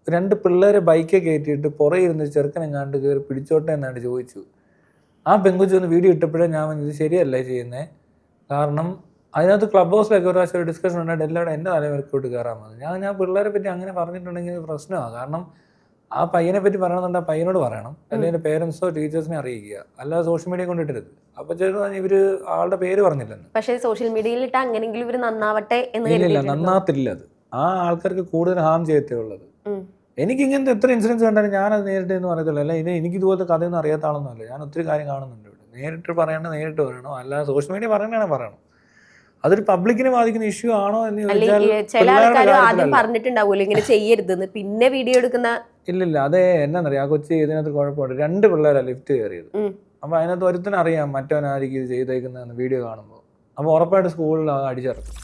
2 പിള്ളേരെ ബൈക്കെ കയറ്റിയിട്ട് പുറകെ ഇരുന്ന് ചെറുക്കനെങ്ങാണ്ട് കയറി പിടിച്ചോട്ടെ എന്നാണ് ചോദിച്ചു. ആ പെങ്കുച്ചി ഒന്ന് വീഡിയോ ഇട്ടപ്പോഴേ ഞാൻ ഇത് ശരിയല്ല ചെയ്യുന്നത്. കാരണം അതിനകത്ത് ക്ലബ് ഹൗസിലൊക്കെ ഒരു പ്രാവശ്യം ഒരു ഡിസ്കഷൻ ഉണ്ടായിട്ട് എല്ലാവരും എൻ്റെ തലവരക്കോട്ട് കയറാൻ വന്നു. ഞാൻ പിള്ളേരെ പറ്റി അങ്ങനെ പറഞ്ഞിട്ടുണ്ടെങ്കിൽ പ്രശ്നമാണ്. കാരണം ആ പയ്യനെ പറ്റി പറയണമെന്നുണ്ടെങ്കിൽ ആ പയ്യനോട് പറയണം, അല്ലെങ്കിൽ പേരൻസോ ടീച്ചേഴ്സിനെ അറിയിക്കുക, അല്ലാതെ സോഷ്യൽ മീഡിയ കൊണ്ടിട്ടരുത്. അപ്പൊ ചേട്ടൻ ഇവര് ആളുടെ പേര് പറഞ്ഞില്ലെന്ന്. പക്ഷേ സോഷ്യൽ മീഡിയയിൽ ഇട്ട് അങ്ങനെയെങ്കിലും ഇവർ നന്നാവട്ടെ എന്ന്. ഇല്ല, നന്നാത്തില്ല. അത് ആ ആൾക്കാർക്ക് കൂടുതൽ ഹാം ചെയ്യത്തേ ഉള്ളത്. എനിക്ക് ഇങ്ങനത്തെ എത്ര ഇൻസിഡൻസ് കണ്ടാലും ഞാനത് നേരിട്ട് എന്ന് പറയത്തുള്ളൂ. അല്ല എനിക്ക് ഇതുപോലത്തെ കഥയൊന്നും അറിയാത്ത ആളൊന്നുമല്ല. ഞാൻ ഒത്തിരി കാര്യം കാണുന്നുണ്ട് ഇവിടെ. നേരിട്ട് പറയണം, നേരിട്ട് പറയണം, അല്ലാതെ സോഷ്യൽ മീഡിയ പറയണം. അതൊരു പബ്ലിക്കിനെ ബാധിക്കുന്ന ഇഷ്യൂ ആണോ എന്ന് ചോദിച്ചാൽ ചില ആൾക്കാർ ആദ്യം പറഞ്ഞിട്ടുണ്ടാവുമല്ലോ ഇങ്ങനെ ചെയ്യരുതെന്ന്, പിന്നെ വീഡിയോ എടുക്കുന്ന. ഇല്ലില്ല, അതെ. എന്നാന്നറിയാം, ആ കൊച്ചി ഇതിനകത്ത് കുഴപ്പമുണ്ട്. 2 പിള്ളേരാണ് ലിഫ്റ്റ് കയറിയത്. അപ്പൊ അതിനകത്ത് ഒരുത്തനറിയാം മറ്റവനായിരിക്കും ഇത് ചെയ്തേക്കുന്നതെന്ന് വീഡിയോ കാണുമ്പോൾ. അപ്പൊ ഉറപ്പായിട്ട് സ്കൂളിൽ അടിച്ചിറക്കും.